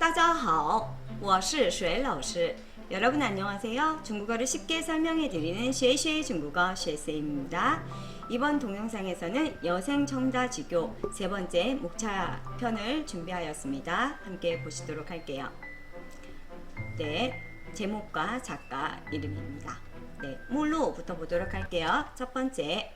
大家好，我是水老师. 여러분 안녕하세요. 중국어를 쉽게 설명해 드리는 쉐쉐 중국어 쉐쉐입니다. 이번 동영상에서는 여생 청자지교 세 번째 목차 편을 준비하였습니다. 함께 보시도록 할게요. 네, 제목과 작가 이름입니다. 네,目录부터 보도록 할게요. 첫 번째,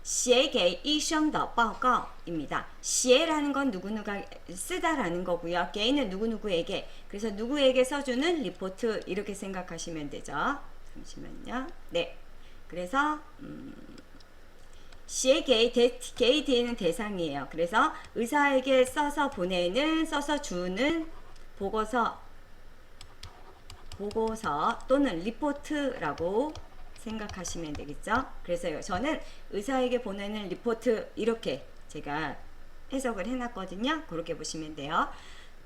写给医生的报告입니다. 写라는 건 누구누가 쓰다라는 거고요. 게는 누구누구에게, 그래서 누구에게 써주는 리포트 이렇게 생각하시면 되죠. 잠시만요. 네, 그래서 写给 게 뒤에는 대상이에요. 그래서 의사에게 써서 보내는, 써서 주는 보고서 또는 리포트라고 생각하시면 되겠죠. 그래서 저는 의사에게 보내는 리포트 이렇게 제가 해석을 해놨거든요. 그렇게 보시면 돼요.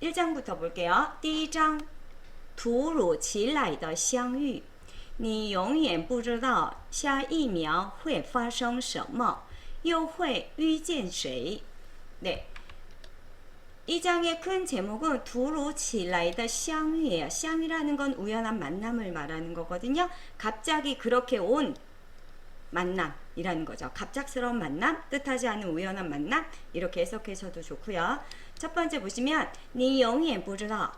1장부터 볼게요. 第一章突如其来的相遇你永远不知道下一秒会发生什么又会遇见谁 네. 이 장의 큰 제목은 두루 칠라이더 샹이에요. 샹이라는 건 우연한 만남을 말하는 거거든요. 갑자기 그렇게 온 만남이라는 거죠. 갑작스러운 만남, 뜻하지 않은 우연한 만남 이렇게 해석하셔도 좋고요. 첫 번째 보시면 니 영원不知道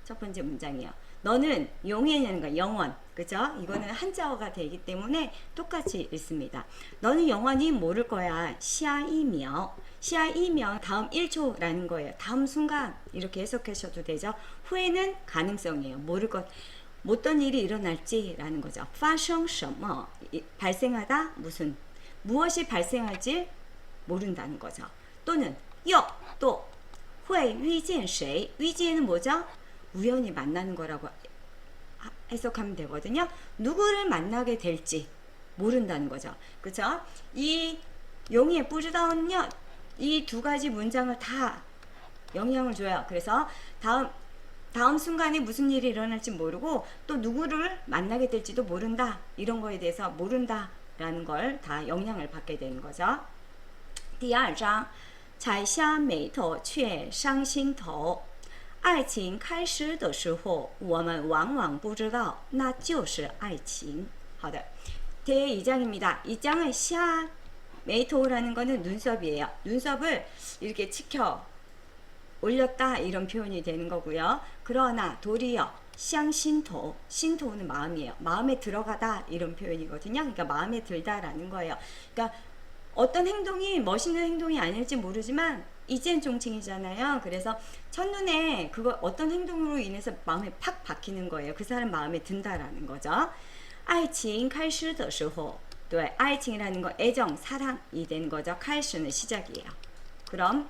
첫 번째 문장이에요. 너는 영원이라는 거 영원, 그죠? 이거는 한자어가 되기 때문에 똑같이 읽습니다. 너는 영원히 모를 거야. 下一秒 下一秒 다음 1초라는 거예요. 다음 순간 이렇게 해석하셔도 되죠. 후에는 가능성이에요. 모를 것, 어떤 일이 일어날지라는 거죠. 发生什么 발생하다 무슨 무엇이 발생할지 모른다는 거죠. 또는 또 会遇见谁 遇见은 뭐죠? 우연히 만나는 거라고 해석하면 되거든요. 누구를 만나게 될지 모른다는 거죠. 그렇죠? 이 용의 뿌리다운요. 이 두 가지 문장을 다 영향을 줘요. 그래서 다음 순간에 무슨 일이 일어날지 모르고 또 누구를 만나게 될지도 모른다. 이런 거에 대해서 모른다라는 걸 다 영향을 받게 되는 거죠. 第二章采下眉头却伤心头爱情开始的时候我们往往不知道那就是爱情好的 제2장입니다. 이 장은 샤 메이토라는 거는 눈썹이에요. 눈썹을 이렇게 치켜 올렸다 이런 표현이 되는 거고요. 그러나 도리어 샹신토, 신토는 마음이에요. 마음에 들어가다 이런 표현이거든요. 그러니까 마음에 들다라는 거예요. 그러니까 어떤 행동이 멋있는 행동이 아닐지 모르지만 이젠 종칭이잖아요. 그래서 첫눈에 그거 어떤 행동으로 인해서 마음에 팍 박히는 거예요. 그 사람 마음에 든다라는 거죠. 爱情开始的时候 네, 爱情이라는 거 애정, 사랑이 되는 거죠. 开始는 시작이에요. 그럼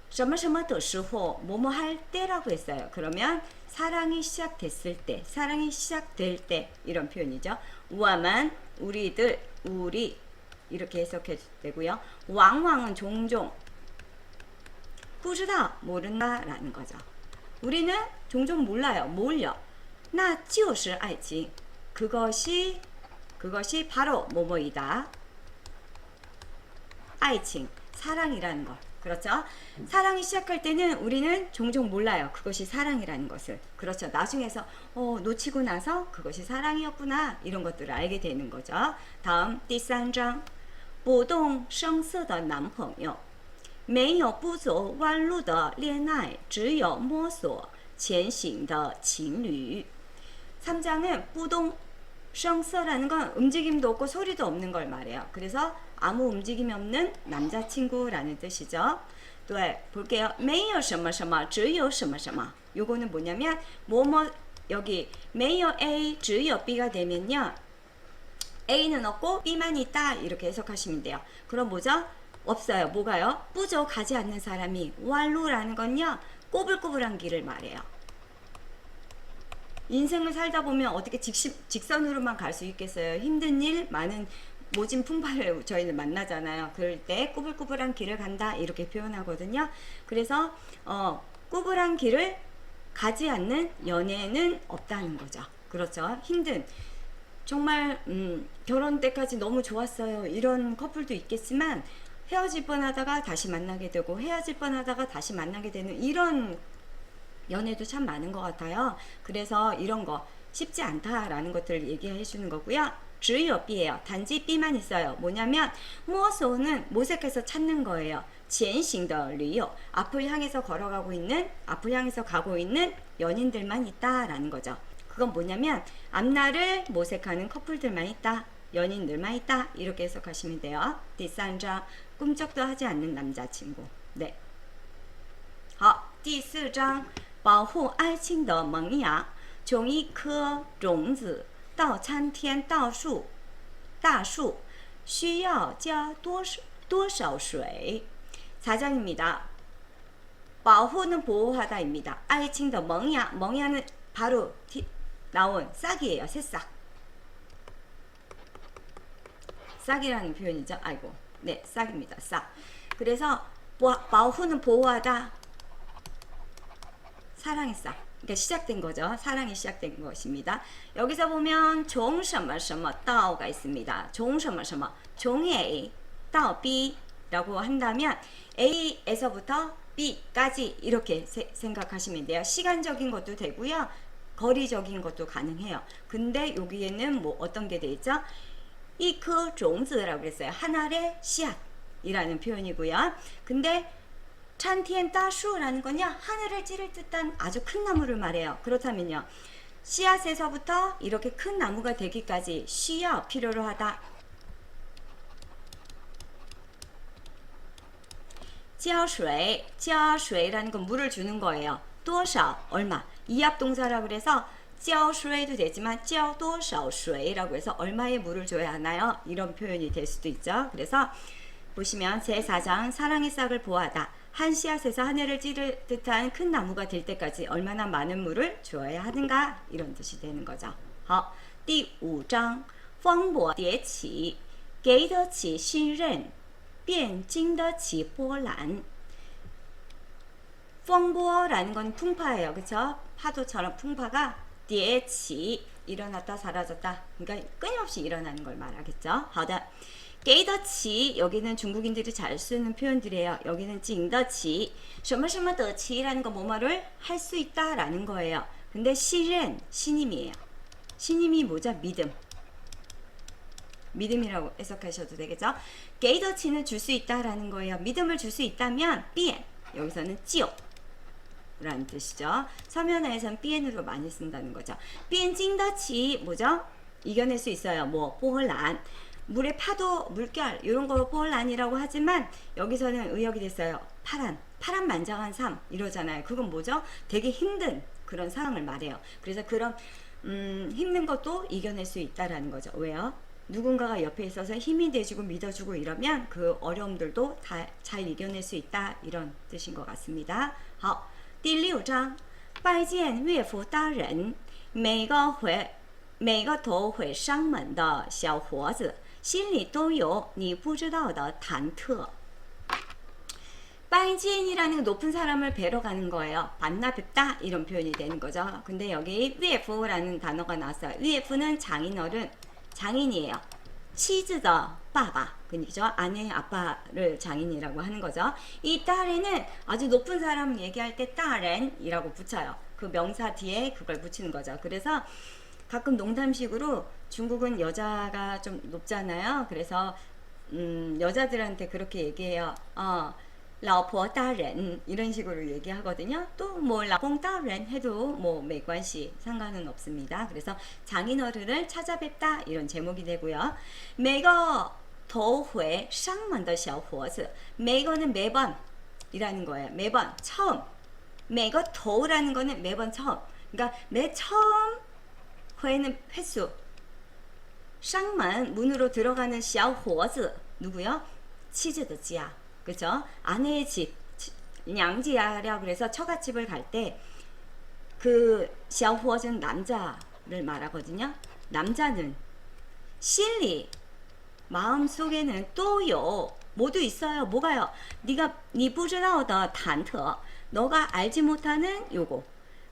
什么什么的时候 뭐뭐 할 때라고 했어요. 그러면 사랑이 시작됐을 때, 사랑이 시작될 때 이런 표현이죠. 我们 우리들, 우리 이렇게 해석해도 되고요. 왕왕은 종종 不知道 모른다라는 거죠. 우리는 종종 몰라요. 뭘요? 那就是爱情 그것이 바로 뭐뭐이다. 爱情 사랑이라는 것. 그렇죠? 사랑이 시작할 때는 우리는 종종 몰라요. 그것이 사랑이라는 것을. 그렇죠. 나중에서 놓치고 나서 그것이 사랑이었구나. 이런 것들을 알게 되는 거죠. 다음 第三章不动声色的男朋友没有不走弯路的恋爱只有摸索前行的情侣 3장은 不动 声色라는 건 움직임도 없고 소리도 없는 걸 말해요. 그래서 아무 움직임이 없는 남자친구라는 뜻이죠. 또 볼게요. 没有什么什么只有什么什么 요거는 뭐냐면 뭐뭐 여기 没有 A 只有 B가 되면요. A는 없고 B만 있다 이렇게 해석하시면 돼요. 그럼 뭐죠? 없어요. 뭐가요? 뿌죠 가지 않는 사람이 완루라는 건요. 꼬불꼬불한 길을 말해요. 인생을 살다 보면 어떻게 직선으로만 갈 수 있겠어요. 힘든 일, 많은 모진 풍파를 저희는 만나잖아요. 그럴 때 꾸불꾸불한 길을 간다 이렇게 표현하거든요. 그래서 꾸불한 길을 가지 않는 연애는 없다는 거죠. 그렇죠. 힘든 정말 결혼 때까지 너무 좋았어요. 이런 커플도 있겠지만 헤어질 뻔하다가 다시 만나게 되고 헤어질 뻔하다가 다시 만나게 되는 이런 연애도 참 많은 것 같아요. 그래서 이런 거 쉽지 않다라는 것들을 얘기해 주는 거고요. 只有B예요. 단지 B만 있어요. 뭐냐면 모소는 모색해서 찾는 거예요. 前行的旅游 앞을 향해서 걸어가고 있는 앞을 향해서 가고 있는 연인들만 있다라는 거죠. 그건 뭐냐면 앞날을 모색하는 커플들만 있다. 연인들만 있다. 이렇게 해석하시면 돼요. 第三章 꿈쩍도 하지 않는 남자친구. 네. 好，第四章保护爱情的萌芽，从一颗种子到参天大树，需要加多少水？ 4장입니다. 保护는 보호하다입니다. 爱情的萌芽,萌芽는 바로 나온 싹이에요. 새싹. 싹이라는 표현이죠. 아이고, 네, 싹입니다. 싹. 그래서 保护는 보호하다. 사랑의 싹. 그러니까 시작된 거죠. 사랑이 시작된 것입니다. 여기서 보면 从什么什么到가 있습니다. 从什么什么 从A 到B 라고 한다면 A에서부터 B까지 이렇게 생각하시면 돼요. 시간적인 것도 되고요. 거리적인 것도 가능해요. 근데 여기에는 뭐 어떤 게 돼 있죠? 一颗种子라고 그랬어요. 한 알의 씨앗이라는 표현이고요. 근데 찬티엔 따슈라는 건요, 하늘을 찌를 듯한 아주 큰 나무를 말해요. 그렇다면요, 씨앗에서부터 이렇게 큰 나무가 되기까지 쉬어 필요로 하다. 浇水, 浇水라는 건 물을 주는 거예요. 多少 얼마. 이합동사라고 그래서 浇水도 되지만 浇多少水라고 해서 얼마의 물을 줘야 하나요? 이런 표현이 될 수도 있죠. 그래서 보시면 제4장 사랑의 싹을 보호하다. 한 씨앗에서 하늘을 찌를 듯한 큰 나무가 될 때까지 얼마나 많은 물을 주어야 하는가 이런 뜻이 되는 거죠. 好，第五章风波迭起，给得起信任，便经得起波澜。 风波라는 건 풍파예요. 그쵸? 파도처럼 풍파가 叠起 일어났다 사라졌다. 그러니까 끊임없이 일어나는 걸 말하겠죠. 好的。 给得起 여기는 중국인들이 잘 쓰는 표현들이에요. 여기는 经得起 什么什么得起 라는 건 뭐뭐를 할 수 있다 라는 거예요. 근데 신은 신임이에요. 신임이 뭐죠? 믿음. 믿음이라고 해석하셔도 되겠죠. 给得起는 줄 수 있다 라는 거예요. 믿음을 줄 수 있다면 变 여기서는 就 라는 뜻이죠. 서면에서는 变으로 많이 쓴다는 거죠. 变经得起 뭐죠? 이겨낼 수 있어요. 뭐波澜 물의 파도, 물결 이런 거波澜이라고 하지만 여기서는 의역이 됐어요. 파란만장한 삶 이러잖아요. 그건 뭐죠? 되게 힘든 그런 상황을 말해요. 그래서 그런 힘든 것도 이겨낼 수 있다라는 거죠. 왜요? 누군가가 옆에 있어서 힘이 돼주고 믿어주고 이러면 그 어려움들도 다 잘 이겨낼 수 있다 이런 뜻인 것 같습니다. 好，第六章拜见岳父大人，每个头会上门的小伙子。 心里都有你不知道的忐忑. 빠이지엔이라는 높은 사람을 뵈러 가는 거예요. 만나 뵙다 이런 표현이 되는 거죠. 근데 여기 위에프라는 단어가 나왔어요. 위에프는 장인어른, 장인이에요. 치즈더 빠바, 그죠? 아내 아빠를 장인이라고 하는 거죠. 이 딸에는 아주 높은 사람 얘기할 때 딸엔이라고 붙여요. 그 명사 뒤에 그걸 붙이는 거죠. 그래서 가끔 농담식으로 중국은 여자가 좀 높잖아요. 그래서 여자들한테 그렇게 얘기해요. 老婆大人 이런 식으로 얘기하거든요. 또 뭐 老公大人 해도 뭐没关系 상관은 없습니다. 그래서 장인어른을 찾아뵙다 이런 제목이 되고요. 每个头回上门的小伙子 每个는 매번 이라는 거예요. 매번 처음 每个头라는 거는 매번 처음. 그러니까 매 처음 회는 횟수. 쌍만 문으로 들어가는 小伙子 누구요? 치즈드지야. 그죠? 아내의 집 냥지야라고 그래서 처갓집을 갈 때 그 小伙子는 남자를 말하거든요. 남자는 실리 마음 속에는 또요 모두 있어요. 뭐가요? 니不知道的忐忑 너가 알지 못하는 요거.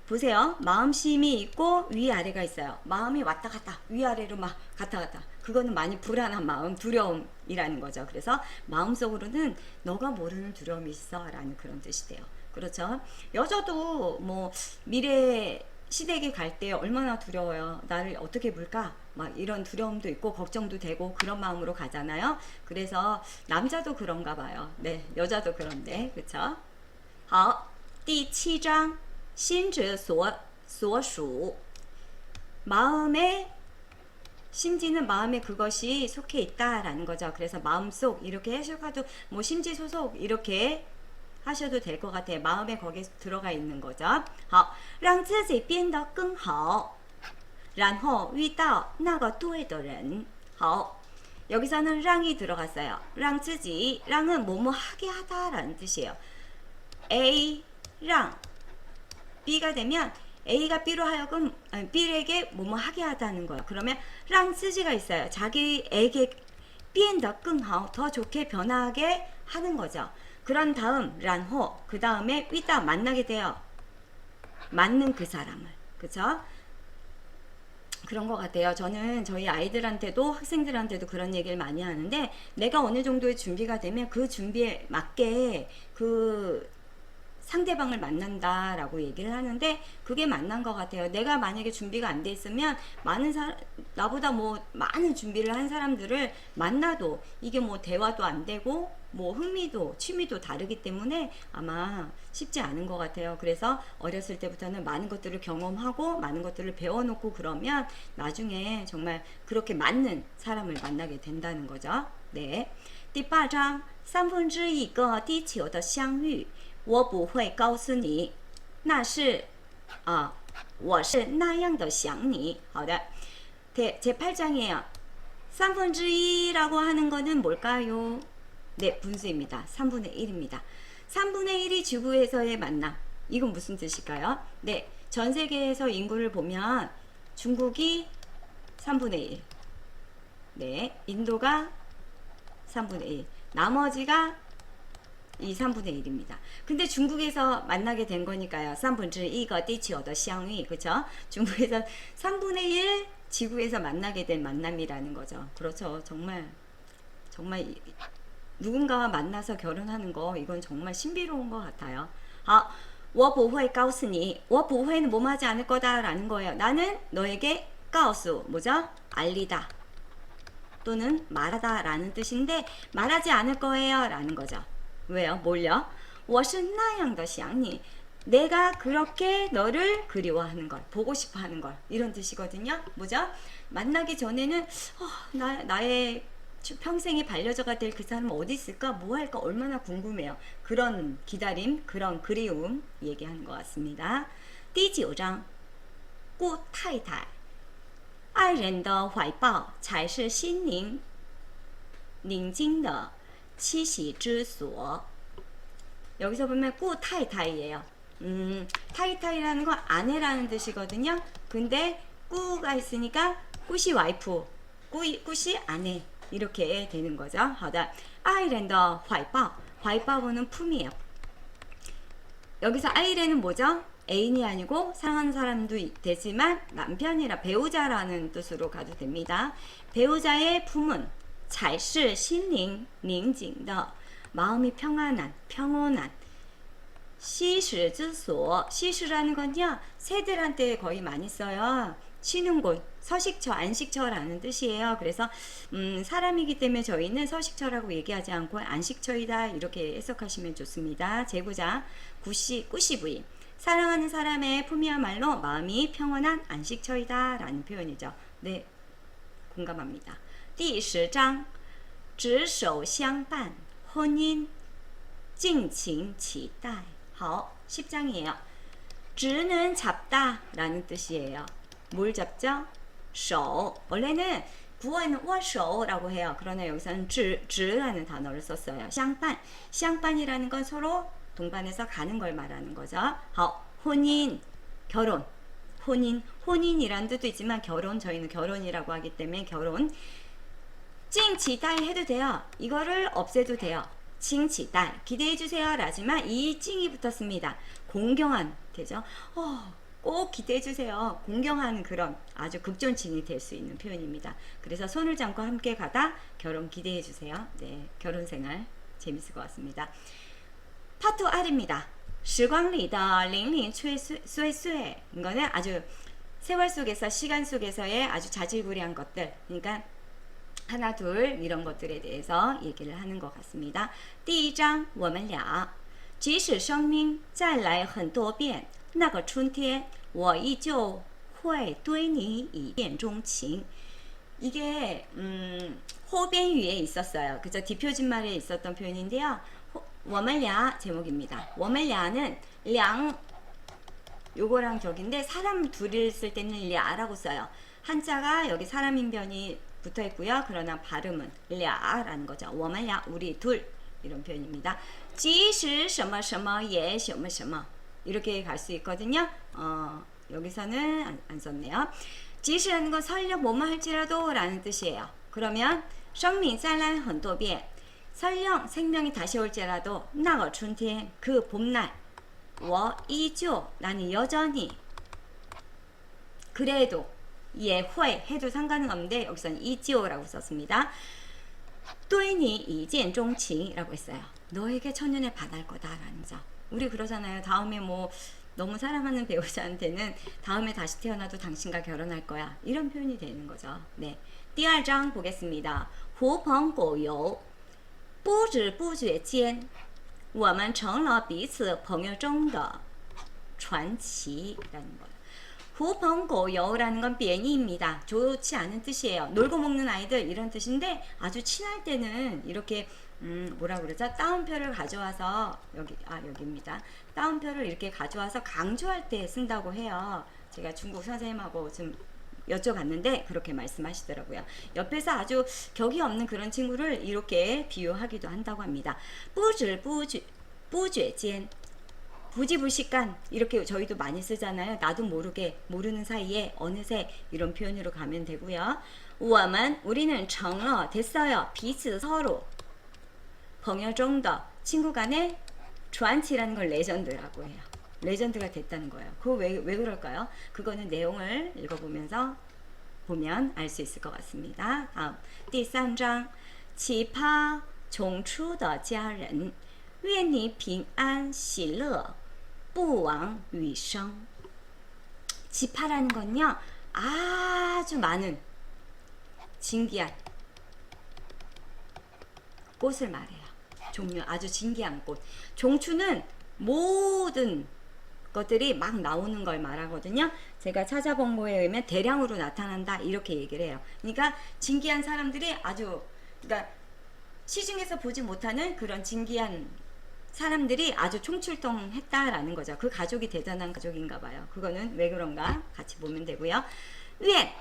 보세요. 마음심이 있고 위아래가 있어요. 마음이 왔다 갔다 위아래로 막 갔다 갔다. 그거는 많이 불안한 마음, 두려움이라는 거죠. 그래서 마음속으로는 너가 모르는 두려움이 있어 라는 그런 뜻이 돼요. 그렇죠. 여자도 뭐 미래 시댁에 갈 때 얼마나 두려워요. 나를 어떻게 볼까? 막 이런 두려움도 있고 걱정도 되고 그런 마음으로 가잖아요. 그래서 남자도 그런가 봐요. 네, 여자도 그런데 그렇죠. 好，第7章心之所属 마음의 심지는 마음에 그것이 속해 있다라는 거죠. 그래서 마음속 이렇게 해석하도 뭐 심지 소속 이렇게 하셔도 될 것 같아요. 마음에 거기에 들어가 있는 거죠. 好，让自己变得更好，然后遇到那个对的人。好， 여기서는 랑이 들어갔어요. 랑 自己 랑은 뭐뭐 하게 하다라는 뜻이에요. A 랑 B가 되면 A가 B로 하여금 B에게 뭐뭐 하게 하다는 거예요. 그러면 랑 쓰지가 있어요. 자기에게变得更好 더 좋게 변하게 하는 거죠. 그런 다음 란호 그 다음에 위다 만나게 돼요. 맞는 그 사람을. 그쵸? 그런 것 같아요. 저는 저희 아이들한테도 학생들한테도 그런 얘기를 많이 하는데 내가 어느 정도의 준비가 되면 그 준비에 맞게 그 상대방을 만난다라고 얘기를 하는데 그게 만난 것 같아요. 내가 만약에 준비가 안 돼 있으면 나보다 뭐 많은 준비를 한 사람들을 만나도 이게 뭐 대화도 안 되고 뭐 흥미도 취미도 다르기 때문에 아마 쉽지 않은 것 같아요. 그래서 어렸을 때부터는 많은 것들을 경험하고 많은 것들을 배워놓고 그러면 나중에 정말 그렇게 맞는 사람을 만나게 된다는 거죠. 네. 第8章三分之一个地球的相遇我不会告诉你那是我是那样的想你好的제8장이에요 1/3라고 하는 거는 뭘까요? 네, 분수입니다. 3분의 1입니다. 3분의 1이 지구에서의 만남. 이건 무슨 뜻일까요? 네, 전 세계에서 인구를 보면 중국이 3분의 1. 네, 인도가 3분의 1. 나머지가 이 3분의 1입니다. 근데 중국에서 만나게 된 거니까요. 3分之一个地球的相遇. 그쵸? 중국에서 3분의 1 지구에서 만나게 된 만남이라는 거죠. 그렇죠. 정말 누군가와 만나서 결혼하는 거 이건 정말 신비로운 것 같아요. 我不会告诉你 我不会는 뭐 하지 않을 거다라는 거예요. 나는 너에게 告诉 뭐죠? 알리다 또는 말하다 라는 뜻인데 말하지 않을 거예요 라는 거죠. 왜요? 뭘요? 我是那样的想你 내가 그렇게 너를 그리워하는 걸 보고 싶어 하는 걸 이런 뜻이거든요. 뭐죠? 만나기 전에는 나의 평생의 반려자가 될 그 사람은 어디 있을까? 뭐 할까? 얼마나 궁금해요. 그런 기다림, 그런 그리움 얘기하는 것 같습니다. 第9章顾太太爱人的怀抱才是心灵宁静的栖息之所 여기서 보면 꾸 타이타이예요. 타이타이라는 건 아내라는 뜻이거든요. 근데 꾸가 있으니까 꾸시 와이프, 꾸시 아내 이렇게 되는 거죠. 好的, 아이랜더 화이바오, 화이바오는 품이에요. 여기서 아이랜은 뭐죠? 애인이 아니고 사랑하는 사람도 되지만 남편이라 배우자라는 뜻으로 가도 됩니다. 배우자의 품은 才是心灵宁静的 마음이 평온한 시시之所 시시라는 건요 새들한테 거의 많이 써요. 쉬는 곳 서식처 안식처라는 뜻이에요. 그래서 사람이기 때문에 저희는 서식처라고 얘기하지 않고 안식처이다 이렇게 해석하시면 좋습니다. 제9장 꾸시부이 사랑하는 사람의 품이야말로 마음이 평온한 안식처이다 라는 표현이죠. 네, 공감합니다. 第10章执手相伴婚姻敬请期待 好, 10장이에요. 执는 잡다 라는 뜻이에요. 뭘 잡죠? 手 원래는 구어에는 握手라고 해요. 그러나 여기서는 执라는 단어를 썼어요. 相伴이라는 건 서로 동반해서 가는 걸 말하는 거죠. 好, 혼인 결혼 혼인이라는 뜻도 있지만 결혼 저희는 결혼이라고 하기 때문에 결혼 찡치달 해도 돼요. 이거를 없애도 돼요. 찡치달 기대해주세요 라지만 이 찡이 붙었습니다. 공경한 되죠. 꼭 기대해주세요. 공경한 그런 아주 극존칭이 될 수 있는 표현입니다. 그래서 손을 잡고 함께 가다 결혼 기대해주세요. 네, 결혼생활 재밌을 것 같습니다. 파트 R입니다. 时光里的零零碎碎. 이거는 아주 세월 속에서 시간 속에서의 아주 자질구레한 것들. 그러니까 하나 둘 이런 것들에 대해서 얘기를 하는 것 같습니다. 第一章我们俩即使生命再来很多遍那个春天我依旧会对你一见钟情. 이게 호변유에 있었어요. 그죠? 뒷표준말에 있었던 표현인데요. 我们俩 제목입니다. 我们俩는 两 요거랑 저긴데 사람 둘을 쓸 때는 랴라고 써요. 한자가 여기 사람 인변이 붙어 있고요. 그러나 발음은 랴라는 거죠. 我们俩 우리 둘 이런 표현입니다. 即使什么什么也什么什么 이렇게 갈 수 있거든요. 여기서는 안 썼네요. 即使하는 건 설령 뭐뭐 할지라도 라는 뜻이에요. 그러면 生命再来很多遍 설령 생명이 다시 올지라도 那个春天 그 봄날 我依旧 나는 여전히 그래도 也会 해도 상관은 없는데 여기서는 依旧 라고 썼습니다. 对你一见钟情 라고 했어요. 너에게 첫눈에 반할 거다 라는 거죠. 우리 그러잖아요. 다음에 뭐 너무 사랑하는 배우자한테는 다음에 다시 태어나도 당신과 결혼할 거야. 이런 표현이 되는 거죠. 네. 第二章 보겠습니다. 狐朋狗友不知不觉间我们成了彼此朋友中的传奇라는 거예요. 狐朋狗友라는 건贬义입니다. 좋지 않은 뜻이에요. 놀고 먹는 아이들 이런 뜻인데 아주 친할 때는 이렇게 뭐라 그러죠? 따옴표를 가져와서 여기입니다. 따옴표를 이렇게 가져와서 강조할 때 쓴다고 해요. 제가 중국 선생님하고 좀 여쭤봤는데 그렇게 말씀하시더라고요. 옆에서 아주 격이 없는 그런 친구를 이렇게 비유하기도 한다고 합니다. 不知不觉间 부지불식간 이렇게 저희도 많이 쓰잖아요. 나도 모르게 모르는 사이에 어느새 이런 표현으로 가면 되고요. 我们 우리는 成了 됐어요. 彼此 서로 朋友中的 친구 간의 传奇라는 걸 레전드라고 해요. 레전드가 됐다는 거예요. 그거 왜 그럴까요? 그거는 내용을 읽어보면서 보면 알 수 있을 것 같습니다. 다음 第三章奇葩宠出的家人愿你平安喜乐不枉余生. 지파라는 건요 아주 많은 진기한 꽃을 말해요. 종류 아주 진기한 꽃. 종추는 모든 것들이 막 나오는 걸 말하거든요. 제가 찾아본 거에 의하면 대량으로 나타난다 이렇게 얘기를 해요. 그러니까 진기한 사람들이 아주 그러니까 시중에서 보지 못하는 그런 진기한 사람들이 아주 총출동했다라는 거죠. 그 가족이 대단한 가족인가 봐요. 그거는 왜 그런가 같이 보면 되고요. 위엔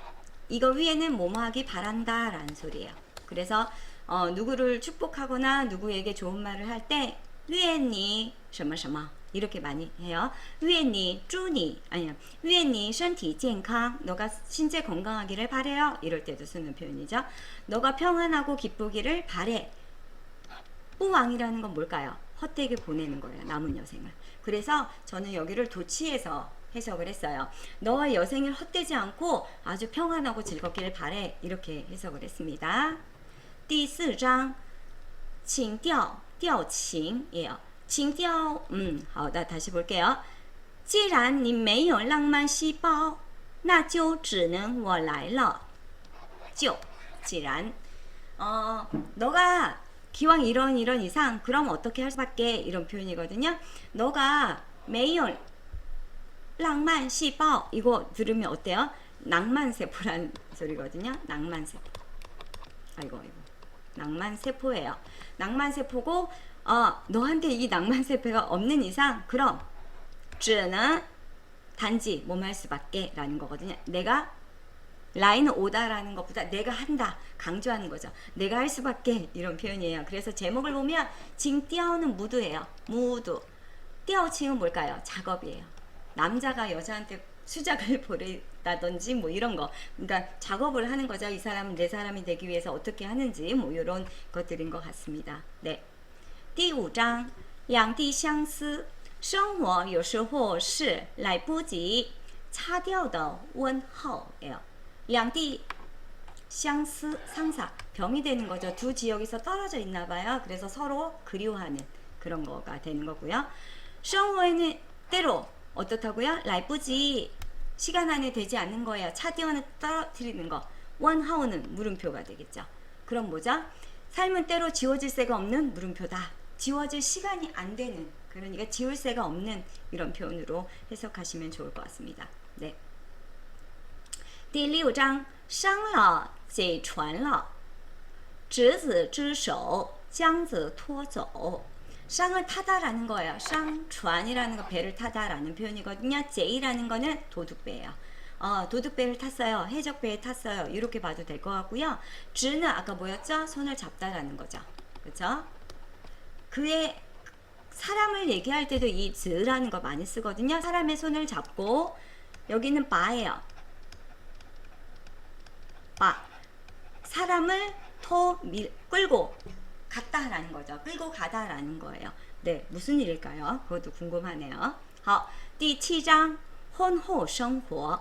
이거 위에는 뭐뭐 하기 바란다 라는 소리예요. 그래서 누구를 축복하거나 누구에게 좋은 말을 할 때 위엔니 什么什么 이렇게 많이 해요. 위엔니 쭈니 아니야 위엔니 身体健康 너가 신체 건강하기를 바래요. 이럴 때도 쓰는 표현이죠. 너가 평안하고 기쁘기를 바래. 뿌왕이라는 건 뭘까요? 헛되게 보내는 거예요. 남은 여생을. 그래서 저는 여기를 도치해서 해석을 했어요. 너와 여생을 헛되지 않고 아주 평안하고 즐겁기를 바래. 이렇게 해석을 했습니다. 第四章情调调情예요. 情调好的 다시 볼게요. 既然你没有浪漫细胞那就只能我来了就既然너가 기왕 이런 이상 그럼 어떻게 할 수밖에 이런 표현이거든요. 너가 没有浪漫细胞 이거 들으면 어때요? 낭만세포라는 소리거든요. 낭만세포. 아이고 낭만세포예요. 낭만세포고 너한테 이 낭만세포가 없는 이상 그럼 只能 단지 뭐뭐 할 수밖에 라는 거거든요. 내가 라인은 오다라는 것보다 내가 한다 강조하는 거죠. 내가 할 수밖에 이런 표현이에요. 그래서 제목을 보면 징띠아오는 무드예요. 무드. 띠아오칭은 뭘까요? 작업이에요. 남자가 여자한테 수작을 벌인다든지 뭐 이런 거. 그러니까 작업을 하는 거죠. 이 사람은 내 사람이 되기 위해서 어떻게 하는지 뭐 이런 것들인 것 같습니다. 네. 第五章两地相思生活有时候是来不及擦掉的问候예요. 两地相思 상사 병이 되는 거죠. 두 지역에서 떨어져 있나 봐요. 그래서 서로 그리워하는 그런 거가 되는 거고요. 生活에는 때로 어떻다고요? 来不及 시간 안에 되지 않는 거예요. 차디어는 떨어뜨리는 거. 원하오는 물음표가 되겠죠. 그럼 뭐죠? 삶은 때로 지워질 새가 없는 물음표다. 지워질 시간이 안 되는, 그러니까 지울 새가 없는 이런 표현으로 해석하시면 좋을 것 같습니다. 네. 第六章伤了贼传了执子之手将子拖走 쌍을 타다라는 거예요. 쌍船이라는 거 배를 타다라는 표현이거든요. 제이라는 거는 도둑배예요. 도둑배를 탔어요. 해적배에 탔어요. 이렇게 봐도 될 것 같고요. 즈는 아까 뭐였죠? 손을 잡다라는 거죠. 그렇죠? 그의 사람을 얘기할 때도 이 즈라는 거 많이 쓰거든요. 사람의 손을 잡고 여기는 바예요. 바. 사람을 끌고 갔다라는 거죠. 끌고 가다라는 거예요. 네, 무슨 일일까요? 그것도 궁금하네요. 好，第七章婚后生活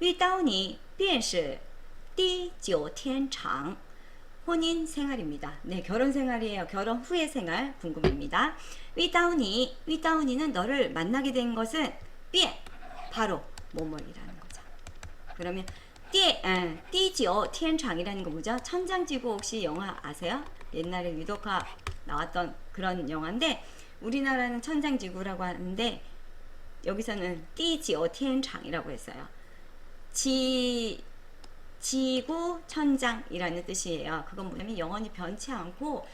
遇到你便是地久天长 혼인 생활입니다. 네, 결혼 생활이에요. 결혼 후의 생활 궁금합니다. 위다우니는 너를 만나게 된 것은 变 바로 뭐뭐이라는 거죠. 그러면 地久天长이라는 거 뭐죠? 천장지구 혹시 영화 아세요? 옛날에 유독화 나왔던 그런 영화인데 우리나라는 천장지구라고 하는데 여기서는 地久天长이라고 했어요. 지구 천장이라는 뜻이에요. 그건 뭐냐면 영원히 변치 않고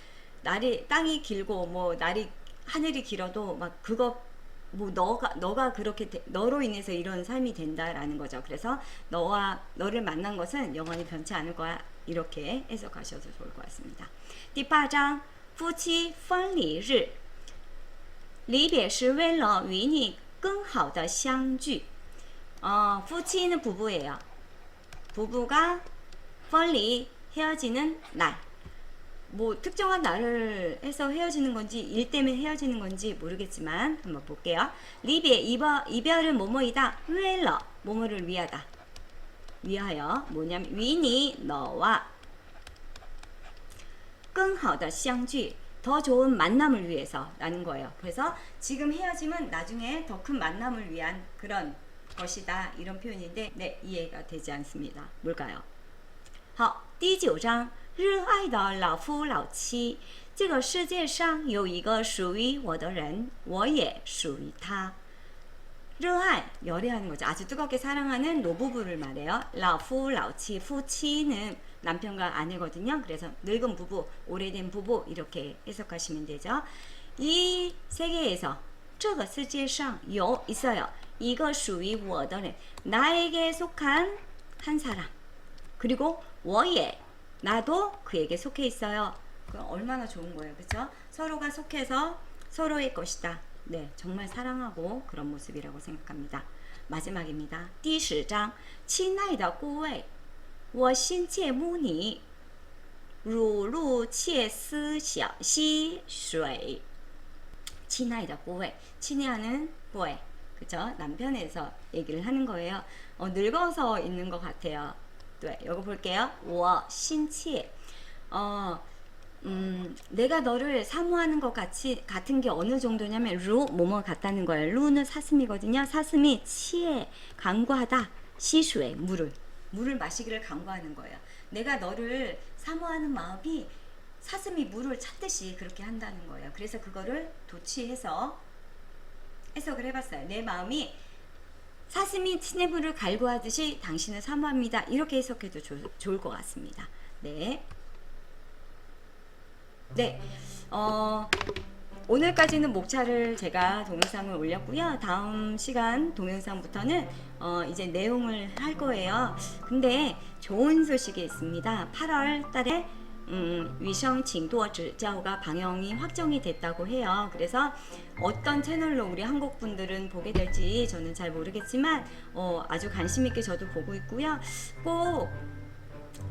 땅이 길고 뭐 하늘이 길어도 막 그거 뭐 너가 그렇게 너로 인해서 이런 삶이 된다라는 거죠. 그래서 너를 만난 것은 영원히 변치 않을 거야. 이렇게 해석하셔도 좋을 것 같습니다. 第八章夫妻分离日离别是为了与你更好的相聚 夫妻는 부부예요. 부부가 分离 헤어지는 날. 뭐 특정한 날을 해서 헤어지는 건지 일 때문에 헤어지는 건지 모르겠지만 한번 볼게요. 리베 이별은 뭐뭐이다. 为了 뭐뭐를 위하다. 위하여 뭐냐면 위니 너와 更好的相聚 더 좋은 만남을 위해서 라는 거예요. 그래서 지금 헤어짐은 나중에 더 큰 만남을 위한 그런 것이다. 이런 표현인데 네, 이해가 되지 않습니다. 뭘까요? 好，第九章热爱的老夫老妻这个世界上有一个属于我的人我也属于他 热爱, 열애하는 거죠. 아주 뜨겁게 사랑하는 노부부를 말해요. 라후, 라우치, 후치는 남편과 아내거든요. 그래서 늙은 부부, 오래된 부부 이렇게 해석하시면 되죠. 이 세계에서 这个世界上有 있어요. 一个属于我的人 나에게 속한 한 사람 그리고 我也 나도 그에게 속해 있어요. 그럼 얼마나 좋은 거예요. 그렇죠? 서로가 속해서 서로의 것이다. 네, 정말 사랑하고 그런 모습이라고 생각합니다. 마지막입니다. 第十章亲爱的顾魏我心切慕你如露切丝溪水 亲爱的顾魏 친애하는 보이 그죠? 남편에서 얘기를 하는 거예요. 늙어서 있는 것 같아요. 네, 이거 볼게요. 我心切 내가 너를 사모하는 것 같은 게 어느 정도냐면 루 뭐뭐 같다는 거예요. 루는 사슴이거든요. 사슴이 치에 간과하다 시수에 물을 마시기를 간과하는 거예요. 내가 너를 사모하는 마음이 사슴이 물을 찾듯이 그렇게 한다는 거예요. 그래서 그거를 도치해서 해석을 해봤어요. 내 마음이 사슴이 시냇물을 갈구하듯이 당신을 사모합니다. 이렇게 해석해도 좋을 것 같습니다. 네. 네, 오늘까지는 목차를 제가 동영상을 올렸고요. 다음 시간 동영상부터는 이제 내용을 할 거예요. 근데 좋은 소식이 있습니다. 8월 달에 위성 징도 지자오가 방영이 확정이 됐다고 해요. 그래서 어떤 채널로 우리 한국 분들은 보게 될지 저는 잘 모르겠지만 아주 관심 있게 저도 보고 있고요. 꼭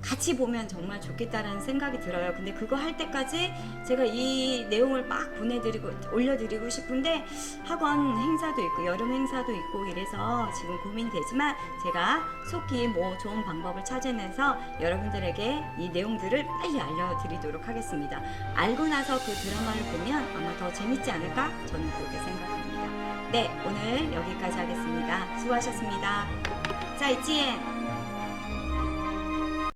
같이 보면 정말 좋겠다라는 생각이 들어요. 근데 그거 할 때까지 제가 이 내용을 막 올려드리고 싶은데 학원 행사도 있고 여름 행사도 있고 이래서 지금 고민되지만 제가 속히 뭐 좋은 방법을 찾아내서 여러분들에게 이 내용들을 빨리 알려드리도록 하겠습니다. 알고 나서 그 드라마를 보면 아마 더 재밌지 않을까? 저는 그렇게 생각합니다. 네, 오늘 여기까지 하겠습니다. 수고하셨습니다. 再见.